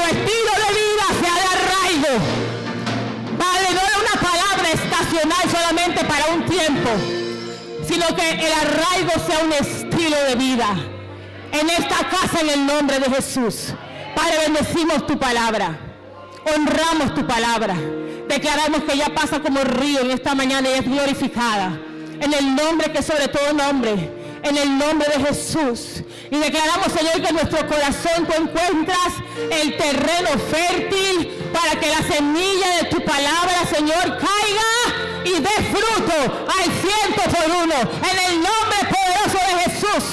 estilo de vida sea de arraigo. Padre, no es una palabra estacional solamente para un tiempo, sino que el arraigo sea un estilo de vida en esta casa, en el nombre de Jesús. Padre, bendecimos tu palabra, honramos tu palabra, declaramos que ella pasa como el río en esta mañana y es glorificada en el nombre que sobre todo nombre, en el nombre de Jesús. Y declaramos, Señor, que en nuestro corazón tú encuentras el terreno fértil para que la semilla de tu palabra, Señor, caiga y dé fruto al 100%. En el nombre poderoso de Jesús.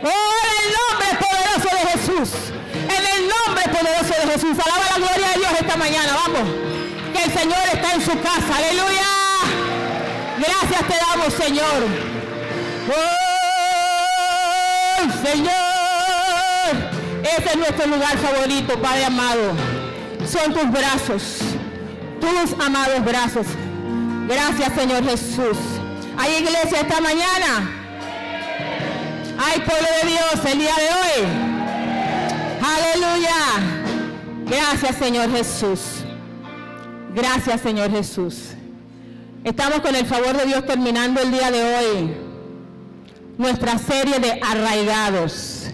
Oh, en el nombre poderoso de Jesús. En el nombre poderoso de Jesús. Alaba la gloria de Dios esta mañana. Vamos. Que el Señor está en su casa. Aleluya. Gracias te damos, Señor. Oh, Señor. Ese es nuestro lugar favorito, Padre amado. Son tus brazos. Tus amados brazos. Gracias, Señor Jesús. ¿Hay iglesia esta mañana? ¿Hay pueblo de Dios el día de hoy? Aleluya. Gracias, Señor Jesús. Gracias, Señor Jesús. Estamos con el favor de Dios terminando el día de hoy nuestra serie de arraigados.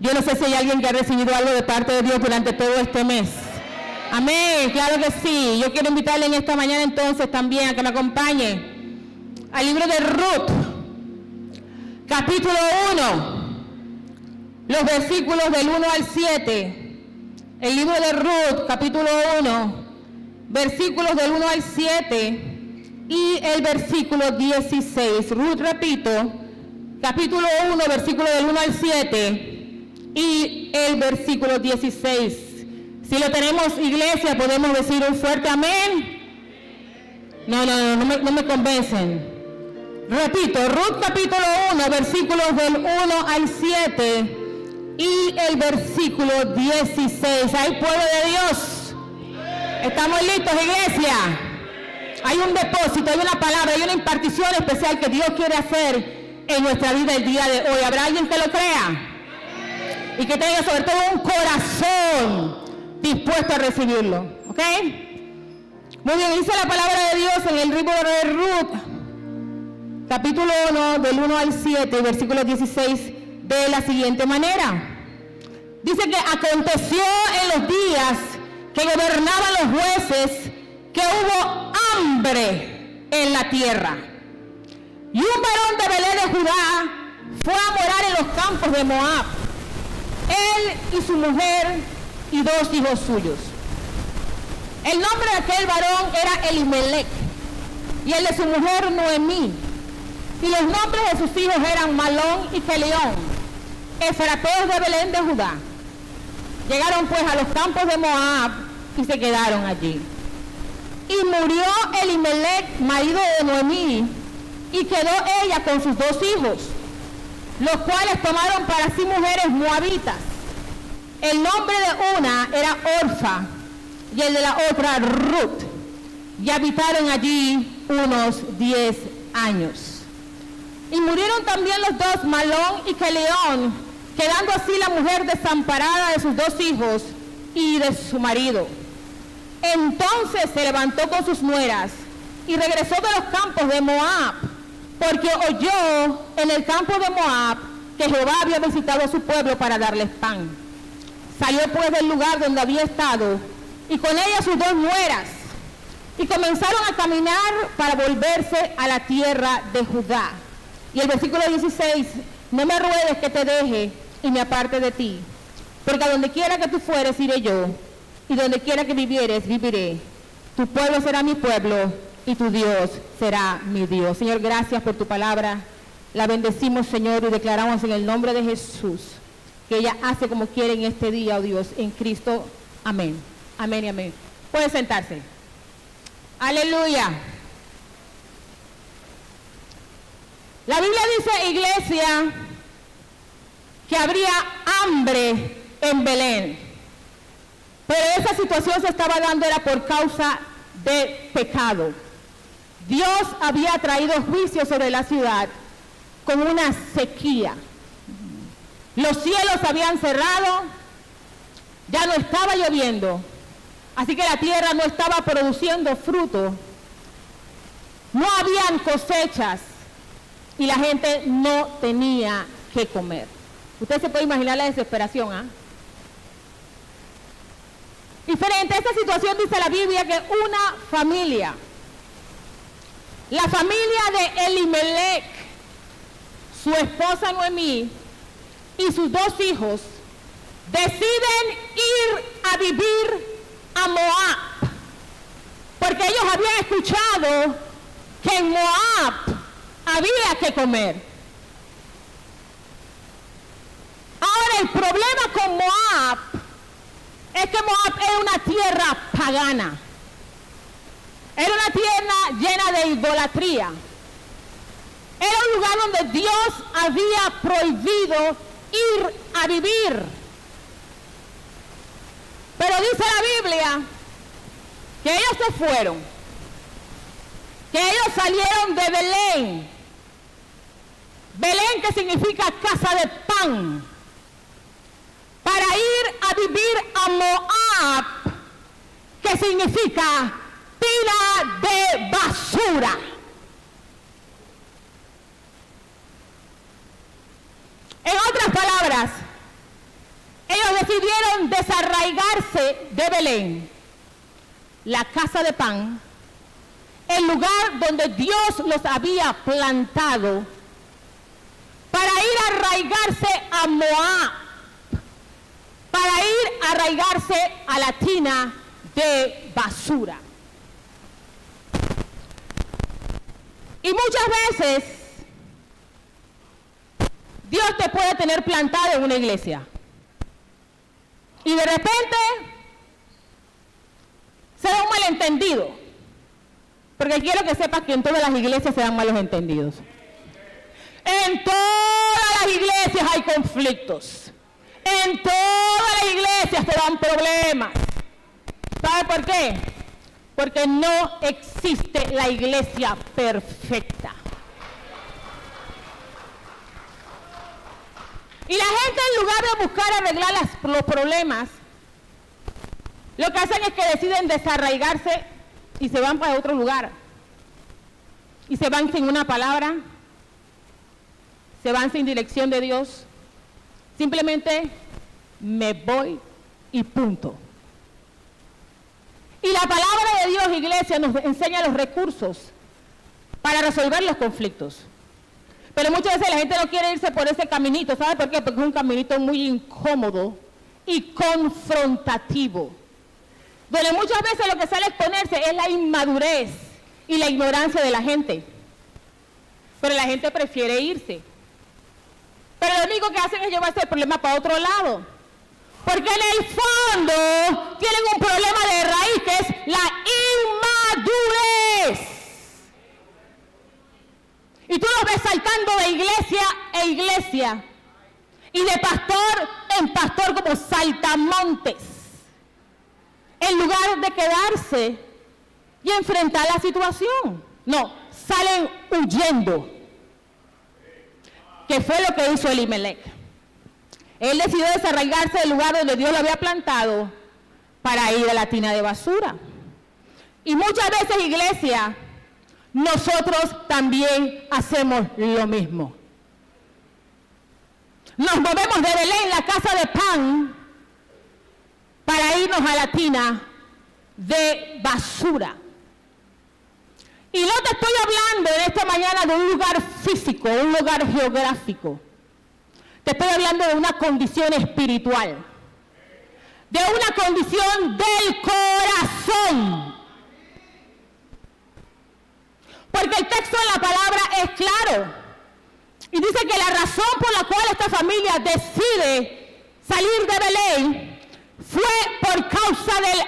Yo no sé si hay alguien que ha recibido algo de parte de Dios durante todo este mes. Amén, claro que sí. Yo quiero invitarle en esta mañana entonces también a que me acompañe al libro de Ruth, capítulo 1, los versículos del 1 al 7. El libro de Ruth, capítulo 1, versículos del 1 al 7 y el versículo 16. Ruth, repito, capítulo 1, versículo del 1 al 7 y el versículo 16. Si lo tenemos, iglesia, podemos decir un fuerte amén. No me convencen. Repito, Ruth capítulo 1, versículos del 1 al 7 y el versículo 16. ¿Hay pueblo de Dios? ¿Estamos listos, iglesia? Hay un depósito, hay una palabra, hay una impartición especial que Dios quiere hacer en nuestra vida el día de hoy. ¿Habrá alguien que lo crea? Y que tenga sobre todo un corazón dispuesto a recibirlo. ¿Ok? Muy bien, dice la palabra de Dios en el libro de Ruth, capítulo 1, del 1 al 7, versículo 16, de la siguiente manera. Dice que aconteció en los días que gobernaban los jueces que hubo hambre en la tierra. Y un varón de Belén de Judá fue a morar en los campos de Moab, él y su mujer y 2 hijos suyos. El nombre de aquel varón era Elimelech y el de su mujer Noemí. Y los nombres de sus hijos eran Malón y Kelión, efrateos de Belén de Judá. Llegaron pues a los campos de Moab y se quedaron allí. Y murió Elimelech, marido de Noemí, y quedó ella con sus 2 hijos, los cuales tomaron para sí mujeres moabitas. El nombre de una era Orfa y el de la otra Ruth, y habitaron allí unos 10 años. Y murieron también los 2, Malón y Kelión, quedando así la mujer desamparada de sus 2 hijos y de su marido. Entonces se levantó con sus nueras y regresó de los campos de Moab, porque oyó en el campo de Moab que Jehová había visitado a su pueblo para darles pan. Salió pues del lugar donde había estado, y con ella sus 2 nueras, y comenzaron a caminar para volverse a la tierra de Judá. Y el versículo 16, no me ruegues que te deje y me aparte de ti, porque a donde quiera que tú fueres iré yo, y donde quiera que vivieres viviré. Tu pueblo será mi pueblo y tu Dios será mi Dios. Señor, gracias por tu palabra. La bendecimos, Señor, y declaramos en el nombre de Jesús que ella hace como quiere en este día, oh Dios, en Cristo. Amén. Amén y amén. Puede sentarse. Aleluya. La Biblia dice, iglesia, que habría hambre en Belén. Pero esa situación se estaba dando era por causa de pecado. Dios había traído juicio sobre la ciudad con una sequía. Los cielos habían cerrado, ya no estaba lloviendo, así que la tierra no estaba produciendo fruto, no habían cosechas y la gente no tenía que comer. Usted se puede imaginar la desesperación, ¿ah? Y frente a esta situación dice la Biblia que una familia, la familia de Elimelech, su esposa Noemí y sus 2 hijos, deciden ir a vivir a Moab, porque ellos habían escuchado que en Moab había que comer. Ahora el problema con Moab es que Moab era una tierra pagana, era una tierra llena de idolatría, era un lugar donde Dios había prohibido ir a vivir. Pero dice la Biblia que ellos se fueron, que ellos salieron de Belén. Belén, que significa casa de pan, para ir a vivir a Moab, que significa pila de basura. En otras palabras, ellos decidieron desarraigarse de Belén, la casa de pan, el lugar donde Dios los había plantado, para ir a arraigarse a Moab, para ir a arraigarse a la tina de basura. Y muchas veces Dios te puede tener plantado en una iglesia y de repente se da un malentendido, porque quiero que sepas que en todas las iglesias se dan malos entendidos. En todas las iglesias hay conflictos. En todas las iglesias te dan problemas. ¿Sabe por qué? Porque no existe la iglesia perfecta. Y la gente, en lugar de buscar arreglar los problemas, lo que hacen es que deciden desarraigarse y se van para otro lugar. Y se van sin una palabra, se van sin dirección de Dios. Simplemente me voy y punto. Y la palabra de Dios, iglesia, nos enseña los recursos para resolver los conflictos. Pero muchas veces la gente no quiere irse por ese caminito. ¿Sabe por qué? Porque es un caminito muy incómodo y confrontativo, donde muchas veces lo que sale a exponerse es la inmadurez y la ignorancia de la gente. Pero la gente prefiere irse. Pero lo único que hacen es llevarse el problema para otro lado. Porque en el fondo tienen un problema de raíz, que es la inmadurez. Y tú los ves saltando de iglesia e iglesia y de pastor en pastor como saltamontes, en lugar de quedarse y enfrentar la situación. No, salen huyendo. ¿Qué fue lo que hizo Elimelech? Él decidió desarraigarse del lugar donde Dios lo había plantado para ir a la tina de basura. Y muchas veces, iglesia, nosotros también hacemos lo mismo. Nos movemos de Belén, la casa de pan, para irnos a la tina de basura. Y no te estoy hablando en esta mañana de un lugar físico, un lugar geográfico. Te estoy hablando de una condición espiritual, de una condición del corazón. Porque el texto de la palabra es claro. Y dice que la razón por la cual esta familia decide salir de Belén fue por causa del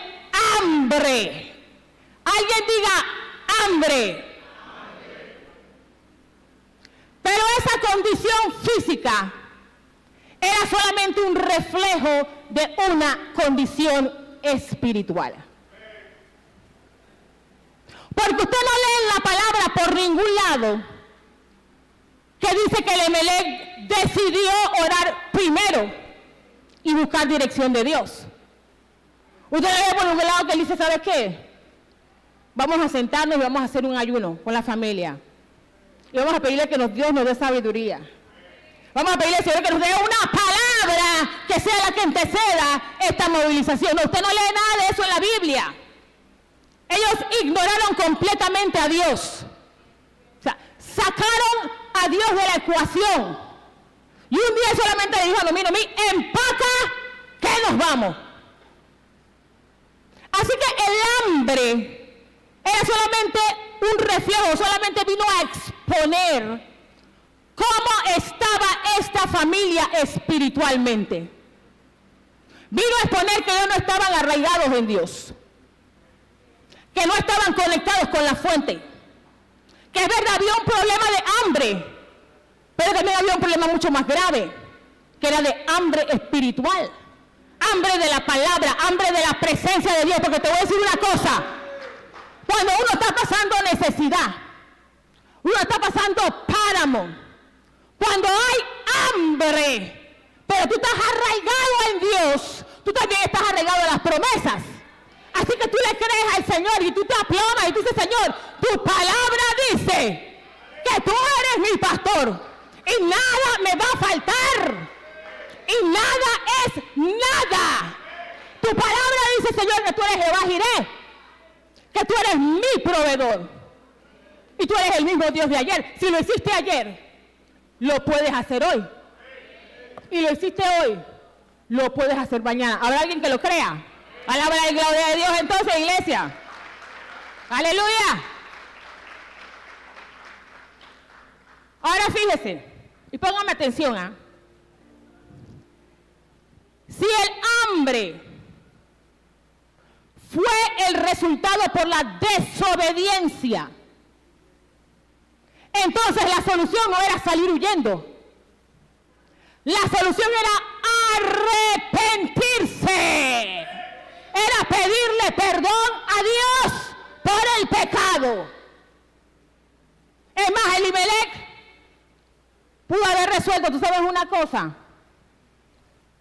hambre. Alguien diga hambre. Pero esa condición física era solamente un reflejo de una condición espiritual. Porque usted no lee en la palabra por ningún lado que dice que Elimelech decidió orar primero y buscar dirección de Dios. Usted le ve por un lado que él dice, ¿sabe qué? Vamos a sentarnos y vamos a hacer un ayuno con la familia. Y vamos a pedirle que Dios nos dé sabiduría. Vamos a pedirle al Señor que nos dé una palabra que sea la que anteceda esta movilización. No, usted no lee nada de eso en la Biblia. Ellos ignoraron completamente a Dios. O sea, sacaron a Dios de la ecuación. Y un día solamente le dijo a Domino, empaca que nos vamos. Así que el hambre era solamente un reflejo, solamente vino a exponer cómo estaba esta familia espiritualmente. Vino a exponer que ellos no estaban arraigados en Dios, que no estaban conectados con la fuente, que es verdad, había un problema de hambre, pero también había un problema mucho más grave, que era de hambre espiritual, hambre de la palabra, hambre de la presencia de Dios. Porque te voy a decir una cosa, cuando uno está pasando necesidad, uno está pasando páramo, cuando hay hambre, pero tú estás arraigado en Dios, tú también estás arraigado en las promesas. Así que tú le crees al Señor y tú te aplomas y tú dices, Señor, tu palabra dice que tú eres mi pastor y nada me va a faltar. Y nada es nada. Tu palabra dice, Señor, que tú eres Jehová Jireh, que tú eres mi proveedor. Y tú eres el mismo Dios de ayer. Si lo hiciste ayer, lo puedes hacer hoy. Y lo hiciste hoy, lo puedes hacer mañana. ¿Habrá alguien que lo crea? Palabra y gloria de Dios entonces, iglesia. Aleluya. Ahora fíjese, y póngame atención, Si el hambre fue el resultado por la desobediencia, entonces la solución no era salir huyendo. La solución era arrepentirse. Era pedirle perdón a Dios por el pecado. Es más, Elimelech pudo haber resuelto, tú sabes una cosa,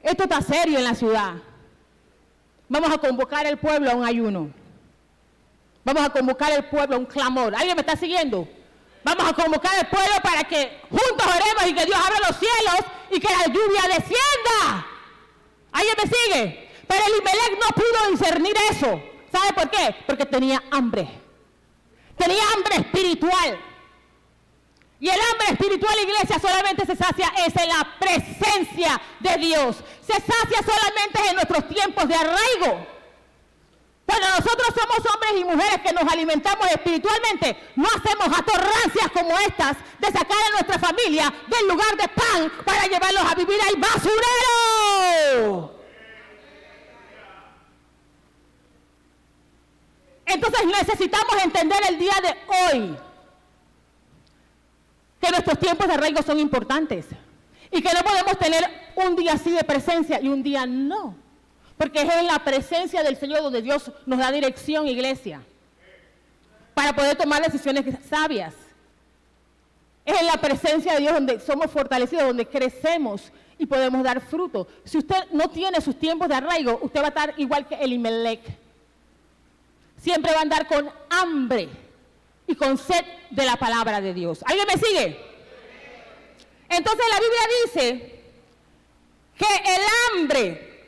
esto está serio en la ciudad. Vamos a convocar al pueblo a un ayuno. Vamos a convocar al pueblo a un clamor. ¿Alguien me está siguiendo? Vamos a convocar al pueblo para que juntos oremos y que Dios abra los cielos y que la lluvia descienda. ¿Alguien me sigue? Pero Elimelech no pudo discernir eso. ¿Sabe por qué? Porque tenía hambre. Tenía hambre espiritual. Y el hambre espiritual, iglesia, solamente se sacia en la presencia de Dios. Se sacia solamente en nuestros tiempos de arraigo. Cuando nosotros somos hombres y mujeres que nos alimentamos espiritualmente, no hacemos atorrancias como estas de sacar a nuestra familia del lugar de pan para llevarlos a vivir al basurero. Entonces necesitamos entender el día de hoy que nuestros tiempos de arraigo son importantes y que no podemos tener un día así de presencia y un día no, porque es en la presencia del Señor donde Dios nos da dirección, iglesia, para poder tomar decisiones sabias. Es en la presencia de Dios donde somos fortalecidos, donde crecemos y podemos dar fruto. Si usted no tiene sus tiempos de arraigo, usted va a estar igual que Elimelech. Siempre va a andar con hambre y con sed de la palabra de Dios. ¿Alguien me sigue? Entonces la Biblia dice que el hambre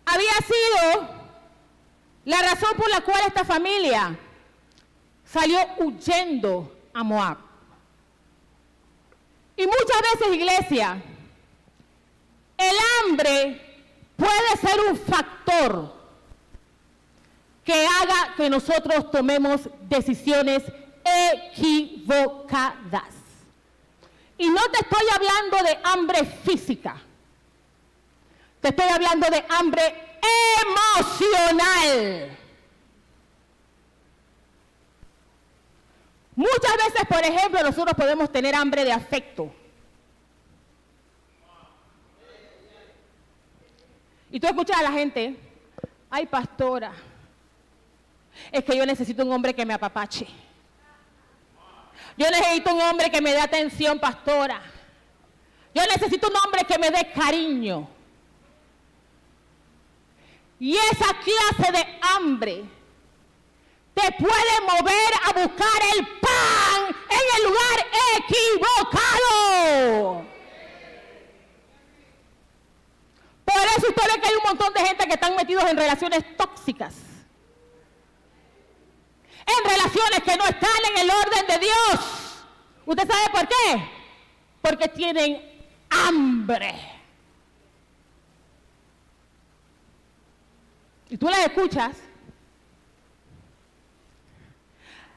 había sido la razón por la cual esta familia salió huyendo a Moab. Y muchas veces, iglesia, el hambre puede ser un factor que haga que nosotros tomemos decisiones equivocadas. Y no te estoy hablando de hambre física, te estoy hablando de hambre emocional. Muchas veces, por ejemplo, nosotros podemos tener hambre de afecto. Y tú escuchas a la gente, ay, pastora, es que yo necesito un hombre que me apapache. Yo necesito un hombre que me dé atención, pastora. Yo necesito un hombre que me dé cariño. Y esa clase de hambre te puede mover a buscar el pan en el lugar equivocado. Por eso usted ve que hay un montón de gente que están metidos en relaciones tóxicas. En relaciones que no están en el orden de Dios. ¿Usted sabe por qué? Porque tienen hambre. Y tú las escuchas.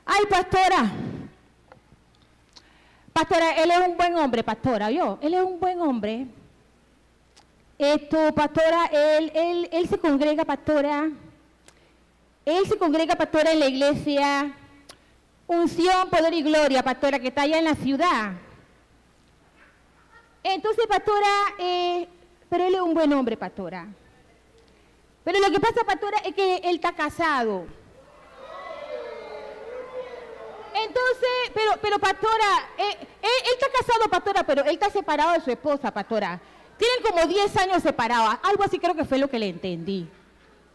Ay, pastora. Pastora, él es un buen hombre, pastora. Él es un buen hombre. Pastora, él se congrega, pastora. Él se congrega, pastora, en la iglesia Unción, Poder y Gloria, pastora, que está allá en la ciudad. Entonces, pastora, pero él es un buen hombre, pastora. Pero lo que pasa, pastora, es que él está casado. Entonces, pero pastora, él está casado, pastora, pero él está separado de su esposa, pastora. Tienen como 10 años separados, algo así creo que fue lo que le entendí.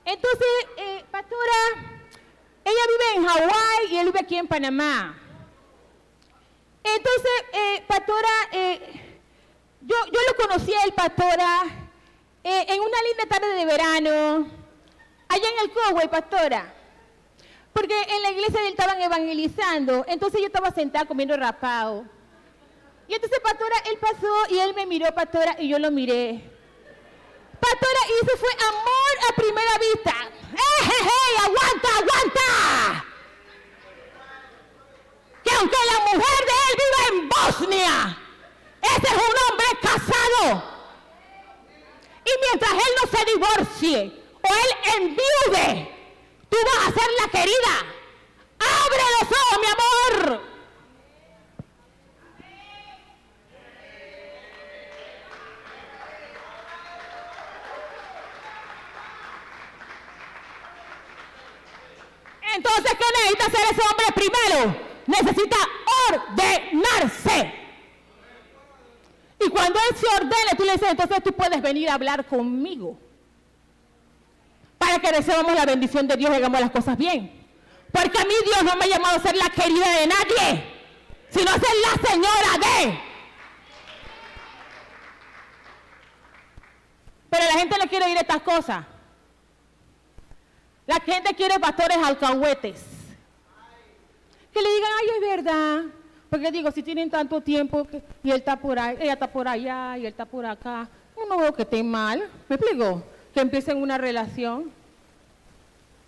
Entonces, pastora, ella vive en Hawái y él vive aquí en Panamá. Entonces, pastora, yo lo conocí a él, pastora, en una linda tarde de verano, allá en el Coway, pastora. Porque en la iglesia de él estaban evangelizando, entonces yo estaba sentada comiendo rapao. Y entonces, pastora, él pasó y él me miró, pastora, y yo lo miré. Pastora, y eso fue amor a primera vista. ¡Hey! ¡Aguanta, aguanta! Que aunque la mujer de él vive en Bosnia, ese es un hombre casado. Y mientras él no se divorcie o él enviude, tú vas a ser la querida. ¡Abre los ojos, mi amor! Entonces, ¿qué necesita hacer ese hombre primero? Necesita ordenarse. Y cuando él se ordene, tú le dices, entonces tú puedes venir a hablar conmigo. Para que recibamos la bendición de Dios y hagamos las cosas bien. Porque a mí Dios no me ha llamado a ser la querida de nadie, sino a ser la señora de. Pero la gente no quiere oír estas cosas. La gente quiere pastores alcahuetes. Que le digan, ay, es verdad. Porque digo, si tienen tanto tiempo y él está por ahí, ella está por allá y él está por acá, no veo que estén mal. ¿Me explico? Que empiecen una relación.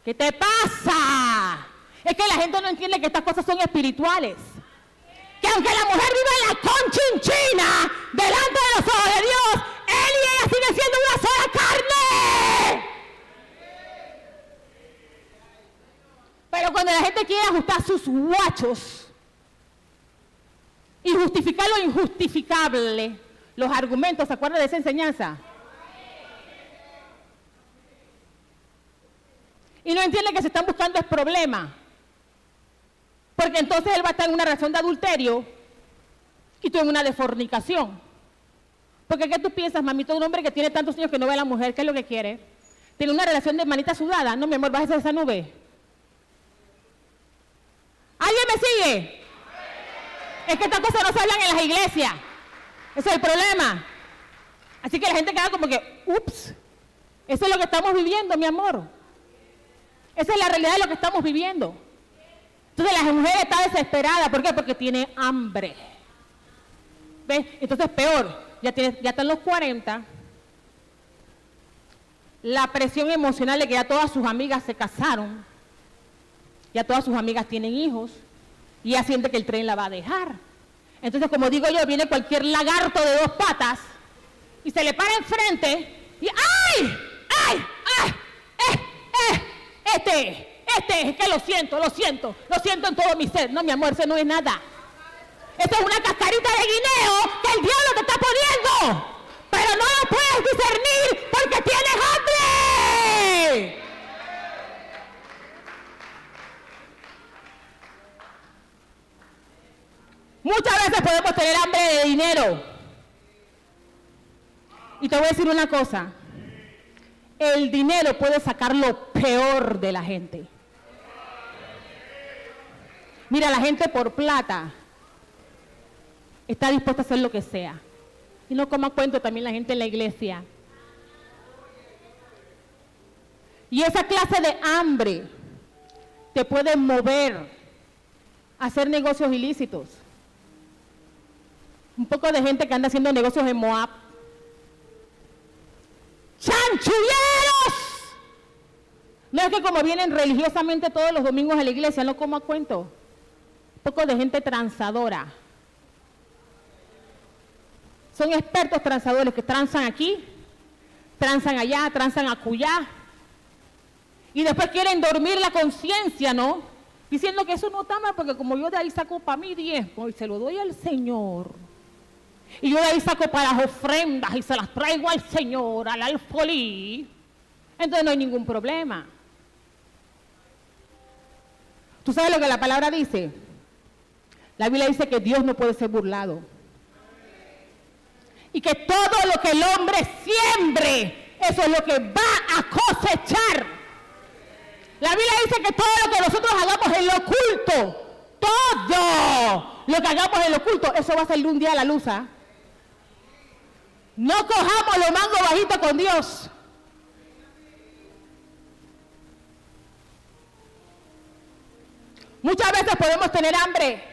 ¿Qué te pasa? Es que la gente no entiende que estas cosas son espirituales. Que aunque la mujer vive en la conchinchina, delante de los ojos de Dios, él y ella siguen siendo una sola carne. Pero cuando la gente quiere ajustar sus guachos y justificar lo injustificable, los argumentos, ¿se acuerdan de esa enseñanza? Y no entiende que se están buscando el problema. Porque entonces él va a estar en una relación de adulterio y tú en una de fornicación. Porque ¿qué tú piensas, mamito? Un hombre que tiene tantos años que no ve a la mujer, ¿qué es lo que quiere? ¿Tiene una relación de manita sudada? No, mi amor, bájese de esa nube. ¿Alguien me sigue? Es que estas cosas no se hablan en las iglesias. Ese es el problema. Así que la gente queda como que, ups, eso es lo que estamos viviendo, mi amor. Esa es la realidad de lo que estamos viviendo. Entonces la mujer está desesperada. ¿Por qué? Porque tiene hambre. ¿Ves? Entonces peor. Ya está en los 40. La presión emocional de que ya todas sus amigas se casaron. Ya todas sus amigas tienen hijos. Y ella siente que el tren la va a dejar. Entonces, como digo yo, viene cualquier lagarto de 2 patas y se le para enfrente y ¡ay! ¡Ay! ¡Ay! Es que lo siento en todo mi ser. No, mi amor, eso no es nada. Esto es una cascarita de guineo que el diablo te está poniendo. Pero no lo puedes discernir porque tienes hambre. Muchas veces podemos tener hambre de dinero. Y te voy a decir una cosa. el dinero puede sacar lo peor de la gente. Mira, la gente por plata está dispuesta a hacer lo que sea. Y no como cuento también la gente en la iglesia. Y esa clase de hambre te puede mover a hacer negocios ilícitos. Un poco de gente que anda haciendo negocios en Moab. ¡Chanchulleros! No es que como vienen religiosamente todos los domingos a la iglesia, no como a cuento. Un poco de gente transadora. Son expertos transadores que transan aquí, transan allá, transan acullá. Y después quieren dormir la conciencia, ¿no? Diciendo que eso no está mal, porque como yo de ahí saco para mi diezmo y se lo doy al Señor. Y yo de ahí saco para las ofrendas y se las traigo al Señor, al alfolí. Entonces no hay ningún problema. ¿Tú sabes lo que la palabra dice? La Biblia dice que Dios no puede ser burlado. Y que todo lo que el hombre siembre, eso es lo que va a cosechar. La Biblia dice que todo lo que nosotros hagamos en lo oculto, todo lo que hagamos en lo oculto, eso va a salir un día a la luz, ¿ah? No cojamos los mangos bajitos con Dios. Muchas veces podemos tener hambre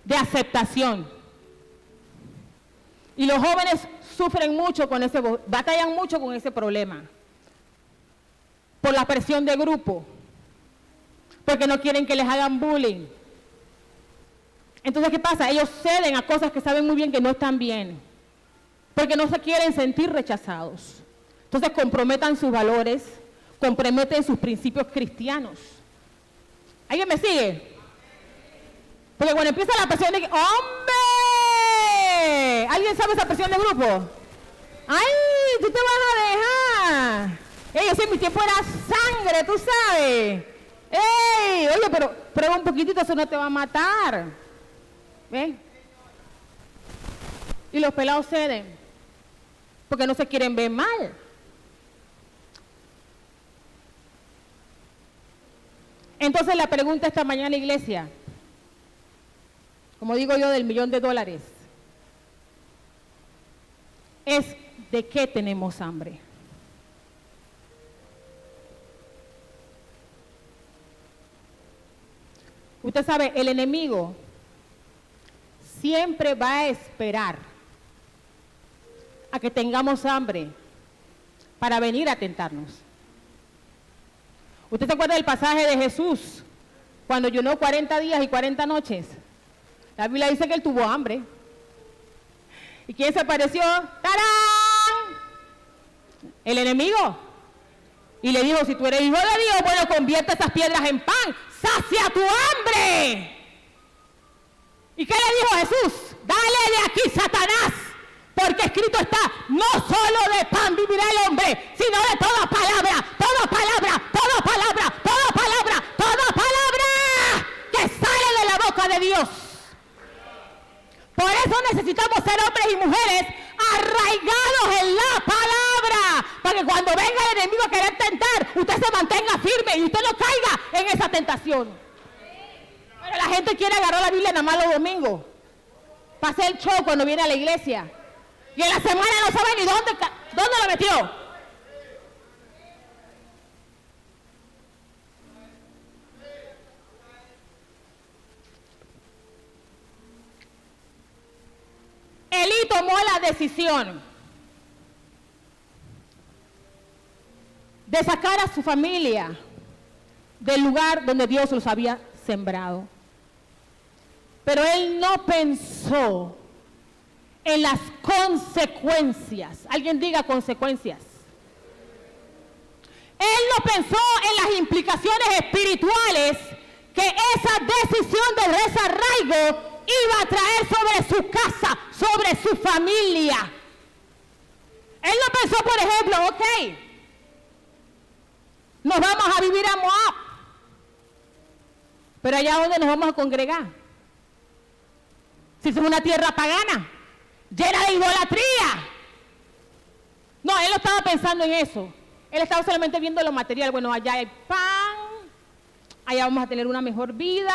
de aceptación. Y los jóvenes sufren mucho con ese, batallan mucho con ese problema. Por la presión de grupo. Porque no quieren que les hagan bullying. Entonces, ¿qué pasa? Ellos ceden a cosas que saben muy bien que no están bien. Porque no se quieren sentir rechazados. Entonces, comprometan sus valores, comprometen sus principios cristianos. ¿Alguien me sigue? Porque cuando empieza la presión de que, ¡hombre! ¿Alguien sabe esa presión de grupo? ¡Ay! ¡Tú te vas a dejar! ¡Ey! Ese en mi tiempo era sangre, tú sabes. ¡Ey! Oye, pero prueba un poquitito, eso no te va a matar. ¿Ves? Y los pelados ceden. Porque no se quieren ver mal. Entonces la pregunta esta mañana, iglesia, como digo yo, del $1.000.000, es ¿de qué tenemos hambre? Usted sabe, el enemigo siempre va a esperar a que tengamos hambre para venir a tentarnos. ¿Usted se acuerda del pasaje de Jesús cuando ayunó 40 días y 40 noches? La Biblia dice que él tuvo hambre. ¿Y quién se apareció? ¡Tarán! El enemigo. Y le dijo, si tú eres hijo de Dios, bueno, convierte esas piedras en pan. ¡Sacia tu hambre! ¿Y qué le dijo Jesús? Dale de aquí, Satanás. Porque escrito está, no solo de pan vivirá el hombre, sino de toda palabra, toda palabra, toda palabra, toda palabra, toda palabra que sale de la boca de Dios. Por eso necesitamos ser hombres y mujeres arraigados en la palabra, para que cuando venga el enemigo a querer tentar, usted se mantenga firme y usted no caiga en esa tentación. Pero la gente quiere agarrar la Biblia nada más los domingos, para hacer el show cuando viene a la iglesia. Y en la semana no sabe ni dónde lo metió. Elí tomó la decisión de sacar a su familia del lugar donde Dios los había sembrado. Pero él no pensó en las consecuencias. Alguien diga consecuencias. Él no pensó en las implicaciones espirituales que esa decisión de desarraigo iba a traer sobre su casa, sobre su familia. Él no pensó, por ejemplo, ok, nos vamos a vivir a Moab, pero allá donde nos vamos a congregar, si es una tierra pagana, llena de idolatría. No, él no estaba pensando en eso. Él estaba solamente viendo lo material. Bueno, allá hay pan, allá vamos a tener una mejor vida,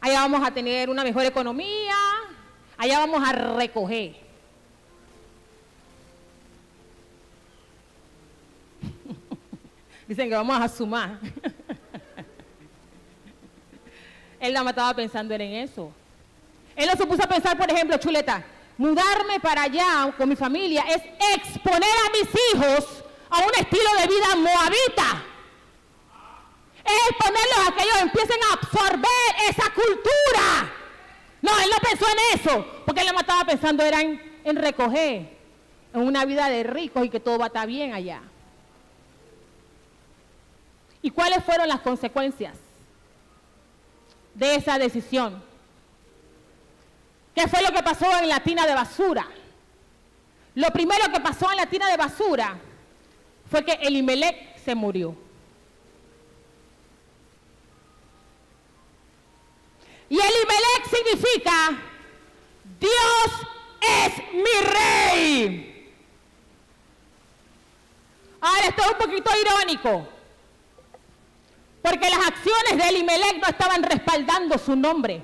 allá vamos a tener una mejor economía, allá vamos a recoger. Dicen que vamos a sumar. Él nada más estaba pensando en eso. Él no se puso a pensar, por ejemplo, chuleta, mudarme para allá con mi familia es exponer a mis hijos a un estilo de vida moabita. Es ponerlos a que ellos empiecen a absorber esa cultura. No, él no pensó en eso, porque él nada más estaba pensando era en recoger, en una vida de ricos y que todo va a estar bien allá. ¿Y cuáles fueron las consecuencias de esa decisión? ¿Qué fue lo que pasó en la tina de basura? Lo primero que pasó en la tina de basura fue que Elimelech se murió. Y Elimelech significa, Dios es mi rey. Ahora, esto es un poquito irónico, porque las acciones de Elimelech no estaban respaldando su nombre.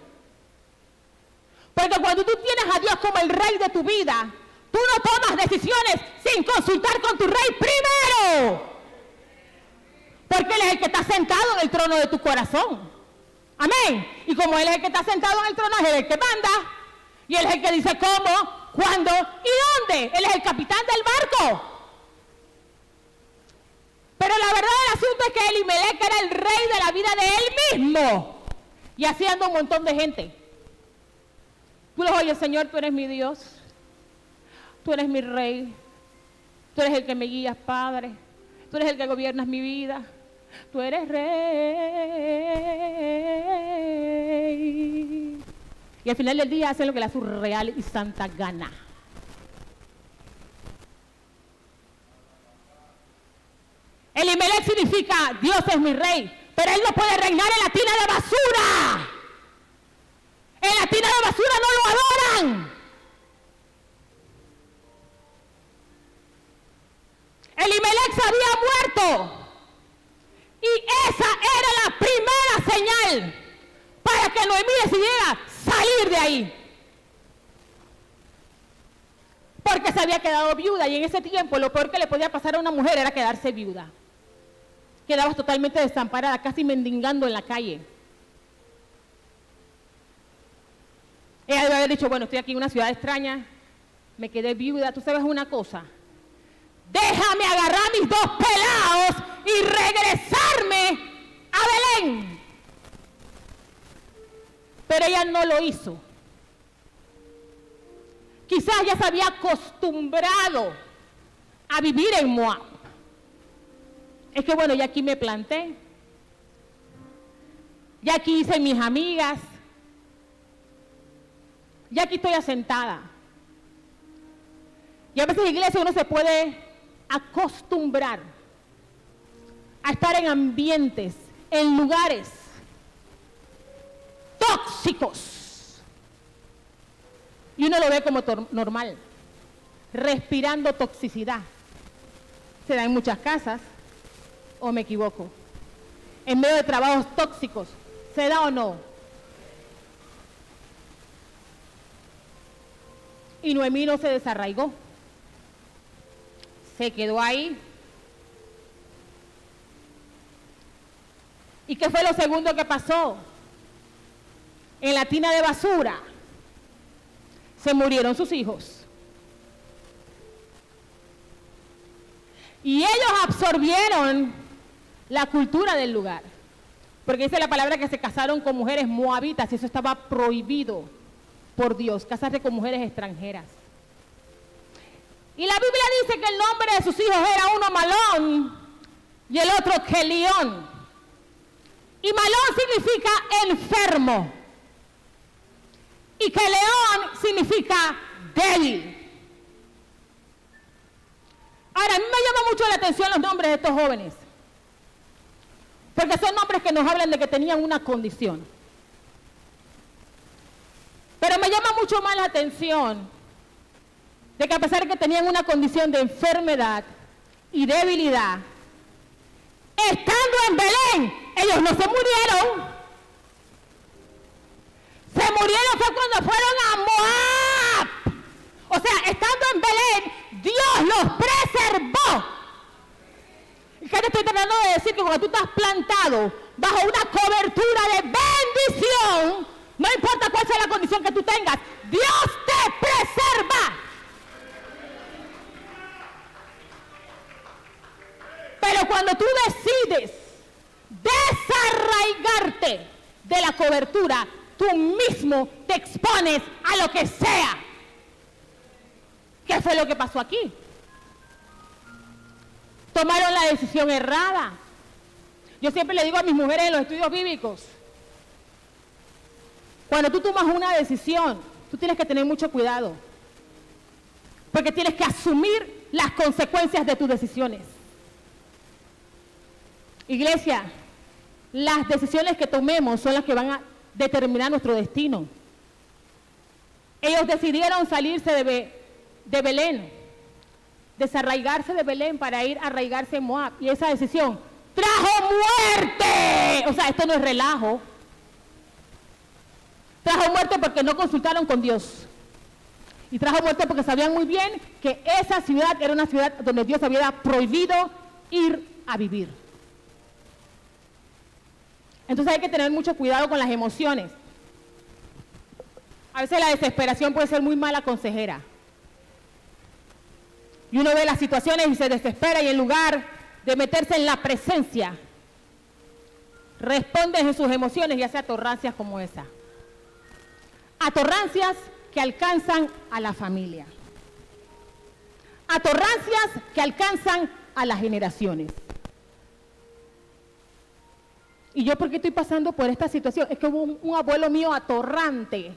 Porque cuando tú tienes a Dios como el rey de tu vida, tú no tomas decisiones sin consultar con tu rey primero. Porque Él es el que está sentado en el trono de tu corazón. Amén. Y como Él es el que está sentado en el trono, Él es el que manda. Y Él es el que dice cómo, cuándo y dónde. Él es el capitán del barco. Pero la verdad del asunto es que Elimelech era el rey de la vida de él mismo. Y haciendo un montón de gente. Tú les oyes, Señor, tú eres mi Dios. Tú eres mi rey. Tú eres el que me guías, Padre. Tú eres el que gobiernas mi vida. Tú eres rey. Y al final del día hacen lo que le da su real y santa gana. Elimelech significa Dios es mi rey, pero él no puede reinar en la tina de basura. En la tina de basura no lo adoran. Elimelech se había muerto. Y esa era la primera señal para que Noemí decidiera salir de ahí. Porque se había quedado viuda y en ese tiempo lo peor que le podía pasar a una mujer era quedarse viuda. Quedabas totalmente desamparada, casi mendigando en la calle. Ella debe haber dicho, bueno, estoy aquí en una ciudad extraña, me quedé viuda. ¿Tú sabes una cosa? Déjame agarrar mis dos pelados y regresarme a Belén. Pero ella no lo hizo. Quizás ya se había acostumbrado a vivir en Moab. Es que bueno, ya aquí me planté. Ya aquí hice mis amigas. Ya aquí estoy asentada. Y a veces en iglesia uno se puede acostumbrar a estar en ambientes, en lugares tóxicos. Y uno lo ve como normal, respirando toxicidad. Se da en muchas casas, o me equivoco. En medio de trabajos tóxicos, ¿se da o no? Y Noemí no se desarraigó. Se quedó ahí. ¿Y qué fue lo segundo que pasó? En la tina de basura se murieron sus hijos. Y ellos absorbieron la cultura del lugar. Porque dice la palabra que se casaron con mujeres moabitas y eso estaba prohibido por Dios, casarse con mujeres extranjeras. Y la Biblia dice que el nombre de sus hijos era uno Malón y el otro Kelión. Y Malón significa enfermo. Y Kelión significa débil. Ahora, a mí me llama mucho la atención los nombres de estos jóvenes. Porque son nombres que nos hablan de que tenían una condición. Pero me llama mucho más la atención de que a pesar de que tenían una condición de enfermedad, y debilidad, estando en Belén, ellos no se murieron. Se murieron fue cuando fueron a Moab. O sea, estando en Belén, Dios los preservó. ¿Qué te estoy tratando de decir? Que cuando tú estás plantado bajo una cobertura de bendición, no importa cuál sea la condición que tú tengas, Dios te preserva. Pero cuando tú decides desarraigarte de la cobertura, tú mismo te expones a lo que sea. ¿Qué fue lo que pasó aquí? Tomaron la decisión errada. Yo siempre le digo a mis mujeres en los estudios bíblicos, cuando tú tomas una decisión, tú tienes que tener mucho cuidado, porque tienes que asumir las consecuencias de tus decisiones. Iglesia, las decisiones que tomemos son las que van a determinar nuestro destino. Ellos decidieron salirse de Belén, desarraigarse de Belén para ir a arraigarse en Moab, y esa decisión trajo muerte. O sea, esto no es relajo. Trajo muerte porque no consultaron con Dios, y trajo muerte porque sabían muy bien que esa ciudad era una ciudad donde Dios había prohibido ir a vivir. Entonces hay que tener mucho cuidado con las emociones. A veces la desesperación puede ser muy mala consejera. Y uno ve las situaciones y se desespera, y en lugar de meterse en la presencia, responde en sus emociones y hace atorrancias como esa. Atorrancias que alcanzan a la familia. Atorrancias que alcanzan a las generaciones. ¿Y yo por qué estoy pasando por esta situación? Es que hubo un abuelo mío atorrante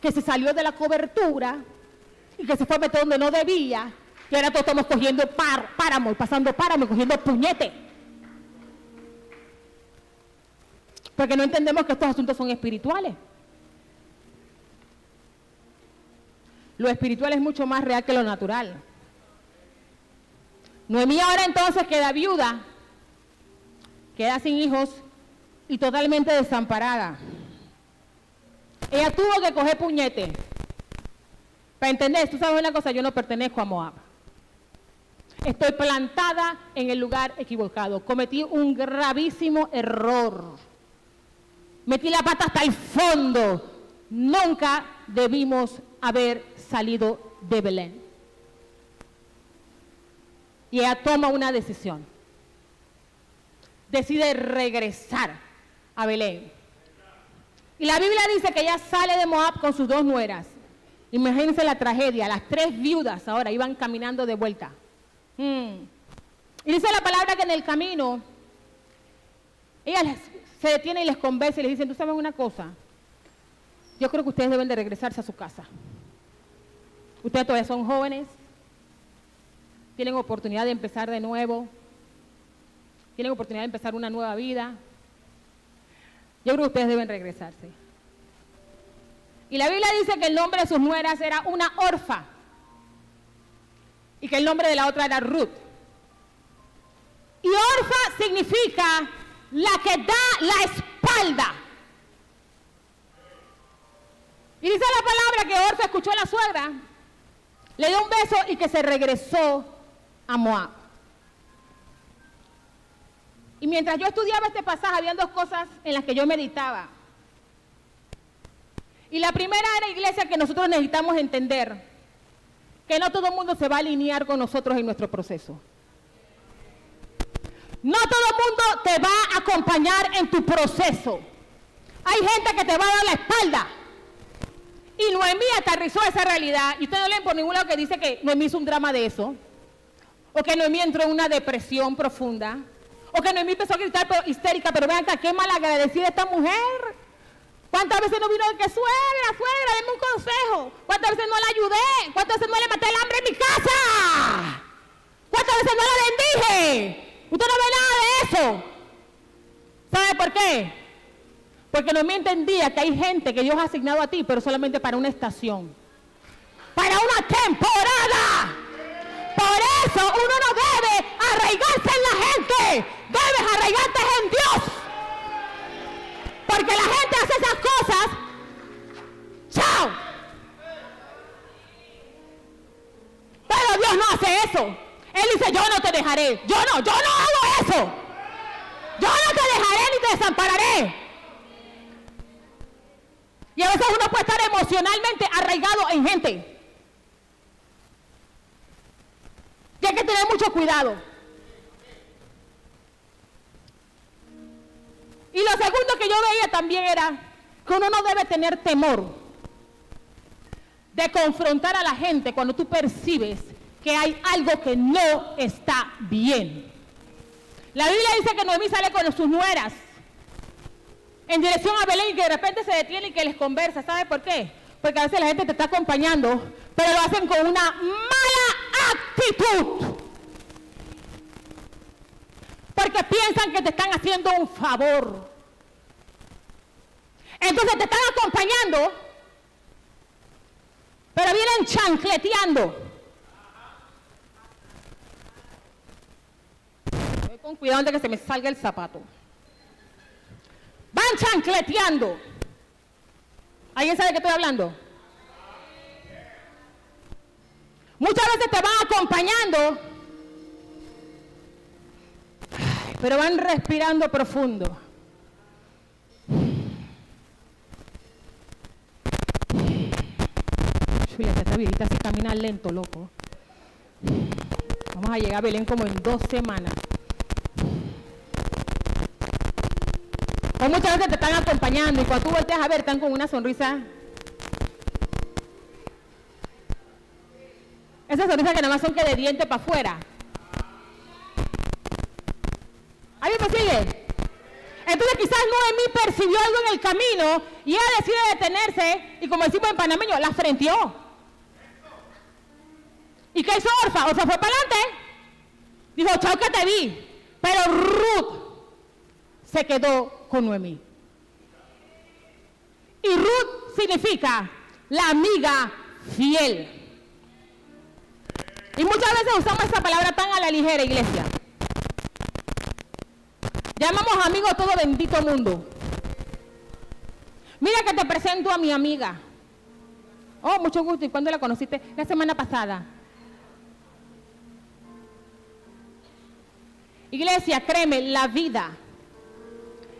que se salió de la cobertura y que se fue a meter donde no debía, y ahora todos estamos cogiendo páramo, pasando páramo, cogiendo puñete. Porque no entendemos que estos asuntos son espirituales. Lo espiritual es mucho más real que lo natural. Noemí ahora entonces queda viuda, queda sin hijos y totalmente desamparada. Ella tuvo que coger puñete. Para entender, tú sabes una cosa, yo no pertenezco a Moab. Estoy plantada en el lugar equivocado. Cometí un gravísimo error. Metí la pata hasta el fondo. Nunca debimos haber salido de Belén. Y ella toma una decisión. Decide regresar a Belén. Y la Biblia dice que ella sale de Moab con sus 2 nueras. Imagínense la tragedia, las 3 viudas ahora iban caminando de vuelta. Y dice la palabra que en el camino, ella se detiene y les conversa y les dice, ¿tú sabes una cosa? Yo creo que ustedes deben de regresarse a su casa. Ustedes todavía son jóvenes, tienen oportunidad de empezar de nuevo, tienen oportunidad de empezar una nueva vida. Yo creo que ustedes deben regresarse. Y la Biblia dice que el nombre de sus nueras era una Orfa y que el nombre de la otra era Ruth. Y Orfa significa la que da la espalda. Y dice la palabra que Orfa escuchó a la suegra, le dio un beso y que se regresó a Moab. Y mientras yo estudiaba este pasaje, había 2 cosas en las que yo meditaba. Y la primera era, iglesia, que nosotros necesitamos entender que no todo el mundo se va a alinear con nosotros en nuestro proceso. No todo el mundo te va a acompañar en tu proceso. Hay gente que te va a dar la espalda. Y Noemí aterrizó esa realidad. Y ustedes no leen por ningún lado que dice que Noemí hizo un drama de eso. O que Noemí entró en una depresión profunda. O que Noemí empezó a gritar histérica, pero vean acá, qué malagradecida esta mujer. ¿Cuántas veces no vino de que suegra, denme un consejo? ¿Cuántas veces no la ayudé? ¿Cuántas veces no le maté el hambre en mi casa? ¿Cuántas veces no la bendije? Usted no ve nada de eso. ¿Sabe por qué? Porque Noemí entendía que hay gente que Dios ha asignado a ti, pero solamente para una estación. Para una temporada. Por eso uno no debe eso. Él dice, yo no te dejaré. Yo no hago eso. Yo no te dejaré ni te desampararé. Y a veces uno puede estar emocionalmente arraigado en gente. Y hay que tener mucho cuidado. Y lo segundo que yo veía también era que uno no debe tener temor de confrontar a la gente cuando tú percibes que hay algo que no está bien. La Biblia dice que Noemí sale con sus nueras en dirección a Belén y que de repente se detiene y que les conversa. ¿Sabe por qué? Porque a veces la gente te está acompañando, pero lo hacen con una mala actitud. Porque piensan que te están haciendo un favor. Entonces te están acompañando, pero vienen chancleteando. Voy con cuidado antes de que se me salga el zapato. Van chancleteando. ¿Alguien sabe de qué estoy hablando? Muchas veces te van acompañando, pero van respirando profundo. Julia, esta viejita se camina lento, loco. Vamos a llegar a Belén como en 2 semanas. O muchas veces te están acompañando y cuando tú volteas a ver, están con una sonrisa. Esa sonrisa que nada más son que de diente para afuera. ¿Alguien me sigue? Entonces quizás Noemí percibió algo en el camino y ella decide detenerse y, como decimos en panameño, la frenteó. ¿Y qué hizo Orfa? Orfa fue para adelante. Dijo, chao que te vi. Pero Ruth se quedó con Noemí. Y Ruth significa la amiga fiel. Y muchas veces usamos esa palabra tan a la ligera, iglesia. Llamamos amigos a todo bendito mundo. Mira que te presento a mi amiga. Oh, mucho gusto. ¿Y cuándo la conociste? La semana pasada. Iglesia, créeme, la vida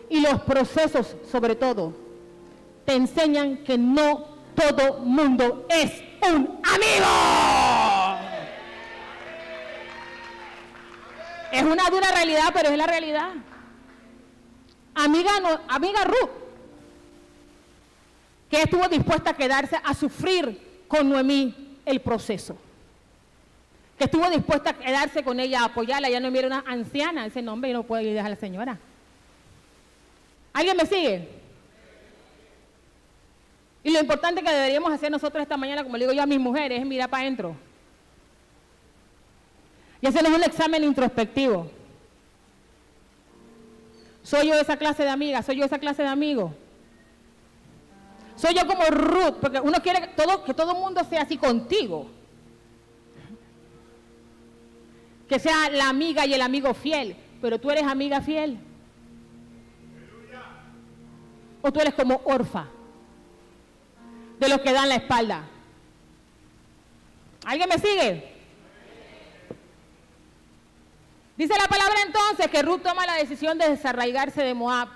y los procesos, sobre todo, te enseñan que no todo mundo es un amigo. Es una dura realidad, pero es la realidad. Amiga Ruth, que estuvo dispuesta a quedarse a sufrir con Noemí el proceso. Que estuvo dispuesta a quedarse con ella, a apoyarla. Ya Noemí era una anciana, ese nombre y no puede ir a dejar a la señora. ¿Alguien me sigue? Y lo importante que deberíamos hacer nosotros esta mañana, como le digo yo a mis mujeres, es mirar para adentro. Y hacernos un examen introspectivo. ¿Soy yo esa clase de amiga? ¿Soy yo esa clase de amigo? Soy yo como Ruth, porque uno quiere que todo el mundo sea así contigo. Que sea la amiga y el amigo fiel, pero tú eres amiga fiel. O tú eres como Orfa, de los que dan la espalda. ¿Alguien me sigue? Dice la palabra entonces que Ruth toma la decisión de desarraigarse de Moab.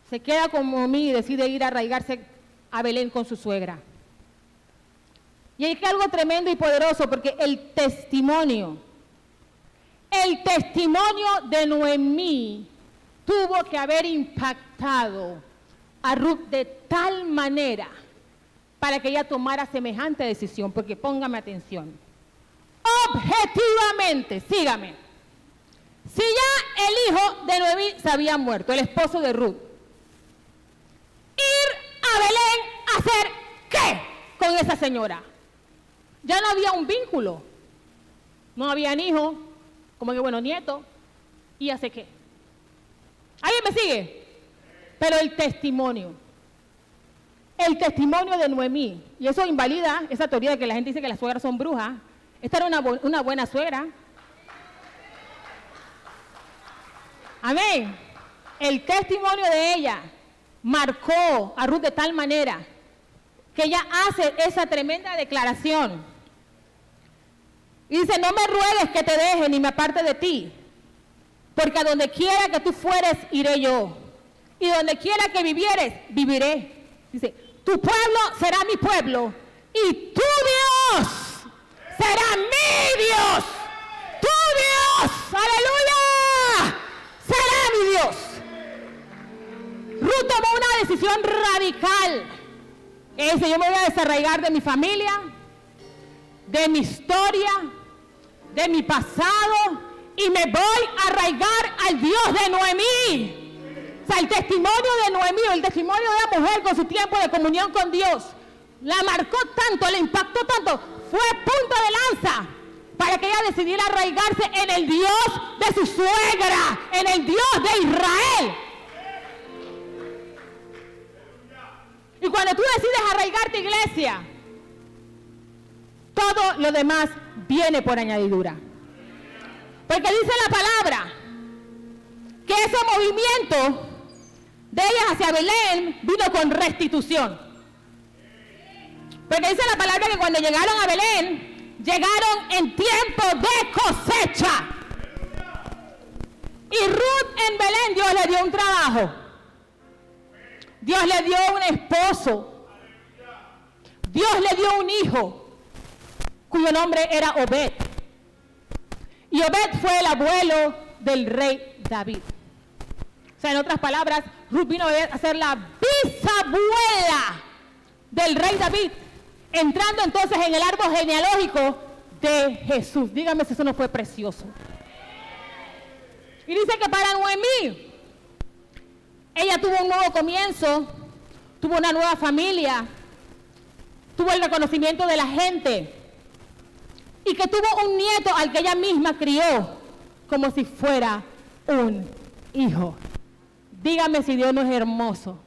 Se queda con Noemí y decide ir a arraigarse a Belén con su suegra. Y hay que algo tremendo y poderoso, porque el testimonio de Noemí tuvo que haber impactado a Ruth de tal manera para que ella tomara semejante decisión, porque póngame atención. Objetivamente, sígame. Si ya el hijo de Noemí se había muerto, el esposo de Ruth, ir a Belén a hacer ¿qué con esa señora? Ya no había un vínculo, no habían hijos, como que bueno, nieto, ¿y hace qué? ¿Alguien me sigue? Pero el testimonio de Noemí, y eso invalida esa teoría de que la gente dice que las suegras son brujas. Esta era una buena suegra. Amén. El testimonio de ella marcó a Ruth de tal manera que ella hace esa tremenda declaración. Y dice, no me ruegues que te deje ni me aparte de ti, porque a donde quiera que tú fueres, iré yo. Y donde quiera que vivieres, viviré. Dice, tu pueblo será mi pueblo, y tu Dios será mi Dios. Tu Dios, aleluya, será mi Dios. Ruth tomó una decisión radical. Dice, yo me voy a desarraigar de mi familia, de mi historia, de mi pasado, y me voy a arraigar al Dios de Noemí. O sea, el testimonio de Noemí, el testimonio de la mujer con su tiempo de comunión con Dios, la marcó tanto, le impactó tanto, fue punto de lanza para que ella decidiera arraigarse en el Dios de su suegra, en el Dios de Israel. Y cuando tú decides arraigarte, iglesia, todo lo demás viene por añadidura. Porque dice la palabra que ese movimiento de ellas hacia Belén vino con restitución. Porque dice la palabra que cuando llegaron a Belén, llegaron en tiempo de cosecha. Y Ruth en Belén, Dios le dio un trabajo. Dios le dio un esposo. Dios le dio un hijo, cuyo nombre era Obed. Y Obed fue el abuelo del rey David. O sea, en otras palabras, Ruth vino a ser la bisabuela del rey David, entrando entonces en el árbol genealógico de Jesús. Dígame si eso no fue precioso. Y dice que para Noemí, ella tuvo un nuevo comienzo, tuvo una nueva familia, tuvo el reconocimiento de la gente, y que tuvo un nieto al que ella misma crió como si fuera un hijo. Dígame si Dios no es hermoso.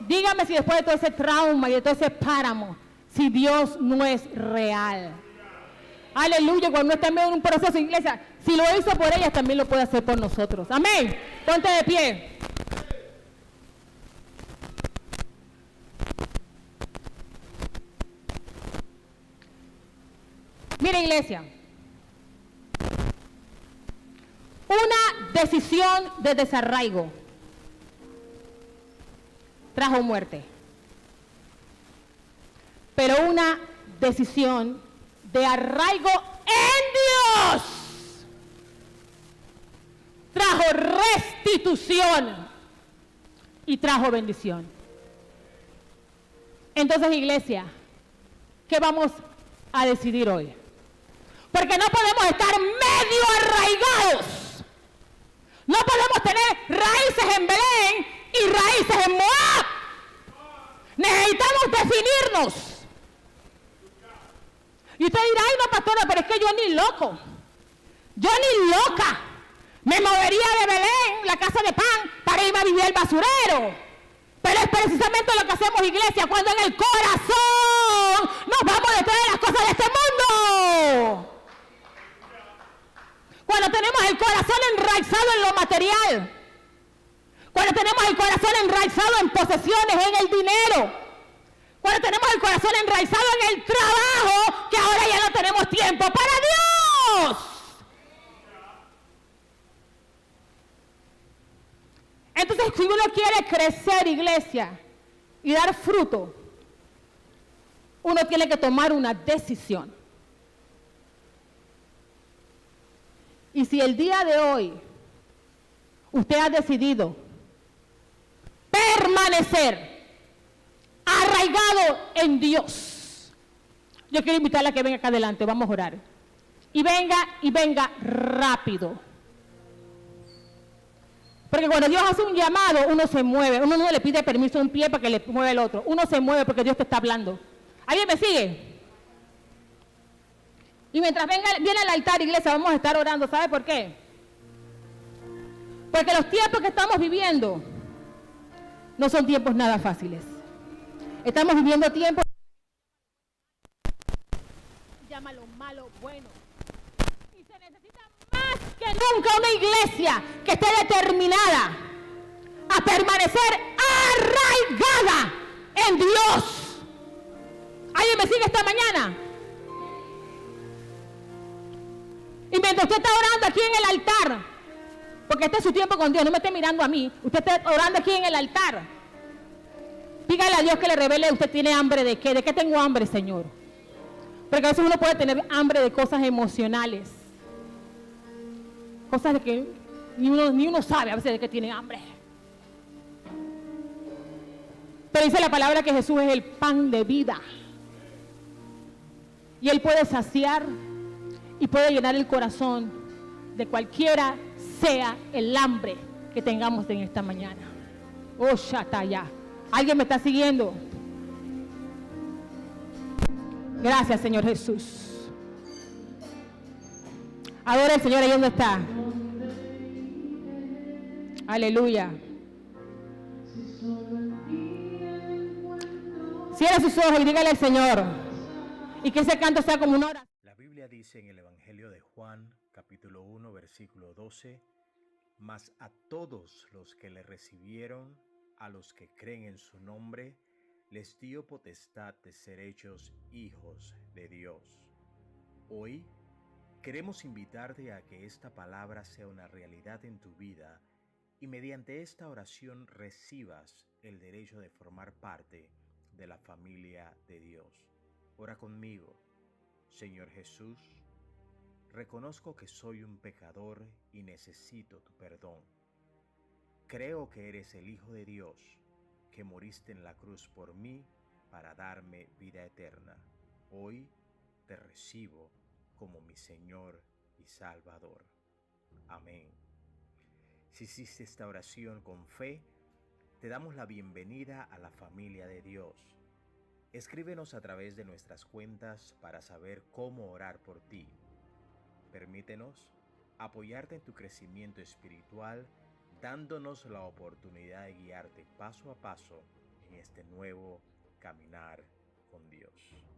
Dígame si después de todo ese trauma y de todo ese páramo, si Dios no es real. Aleluya, cuando está en medio de un proceso, iglesia, si lo hizo por ellas, también lo puede hacer por nosotros. Amén. Ponte de pie. Mira, iglesia, una decisión de desarraigo trajo muerte, pero una decisión de arraigo en Dios trajo restitución y trajo bendición. Entonces, iglesia, ¿qué vamos a decidir hoy? Porque no podemos estar medio arraigados. No podemos tener raíces en Belén y raíces en Moab. Necesitamos definirnos. Y usted dirá, ay no, pastora, pero es que yo ni loco. Yo ni loca me movería de Belén, la casa de pan, para irme a vivir al basurero. Pero es precisamente lo que hacemos, iglesia, cuando en el corazón nos vamos detrás de las cosas de este mundo. Cuando tenemos el corazón enraizado en lo material. Cuando tenemos el corazón enraizado en posesiones, en el dinero. Cuando tenemos el corazón enraizado en el trabajo, que ahora ya no tenemos tiempo para Dios. Entonces, si uno quiere crecer, iglesia, y dar fruto, uno tiene que tomar una decisión. Y si el día de hoy usted ha decidido permanecer arraigado en Dios, yo quiero invitarla a que venga acá adelante, vamos a orar. Y venga rápido. Porque cuando Dios hace un llamado, uno se mueve. Uno no le pide permiso a un pie para que le mueva el otro. Uno se mueve porque Dios te está hablando. ¿Alguien me sigue? Y mientras viene al altar, iglesia, vamos a estar orando. ¿Sabe por qué? Porque los tiempos que estamos viviendo no son tiempos nada fáciles. Estamos viviendo tiempos... Llámalo malo, bueno. Y se necesita más que nunca una iglesia que esté determinada a permanecer arraigada en Dios. ¿Alguien me sigue esta mañana? Y mientras usted está orando aquí en el altar, porque este es su tiempo con Dios, no me esté mirando a mí, usted está orando aquí en el altar, dígale a Dios que le revele, usted tiene hambre de qué tengo hambre, Señor. Porque a veces uno puede tener hambre de cosas emocionales, cosas de que ni uno sabe a veces de qué tiene hambre. Pero dice la palabra que Jesús es el pan de vida. Y Él puede saciar y puede llenar el corazón de cualquiera sea el hambre que tengamos en esta mañana. Oh, Shataya. ¿Alguien me está siguiendo? Gracias, Señor Jesús. Adora al Señor ahí donde está. Aleluya. Cierra sus ojos y dígale al Señor. Y que ese canto sea como una oración. La Biblia dice en el Evangelio de Juan, capítulo 1, versículo 12, mas a todos los que le recibieron, a los que creen en su nombre, les dio potestad de ser hechos hijos de Dios. Hoy queremos invitarte a que esta palabra sea una realidad en tu vida y mediante esta oración recibas el derecho de formar parte de la familia de Dios. Ora conmigo. Señor Jesús, reconozco que soy un pecador y necesito tu perdón. Creo que eres el Hijo de Dios, que moriste en la cruz por mí para darme vida eterna. Hoy te recibo como mi Señor y Salvador. Amén. Si hiciste esta oración con fe, te damos la bienvenida a la familia de Dios. Escríbenos a través de nuestras cuentas para saber cómo orar por ti. Permítenos apoyarte en tu crecimiento espiritual, dándonos la oportunidad de guiarte paso a paso en este nuevo caminar con Dios.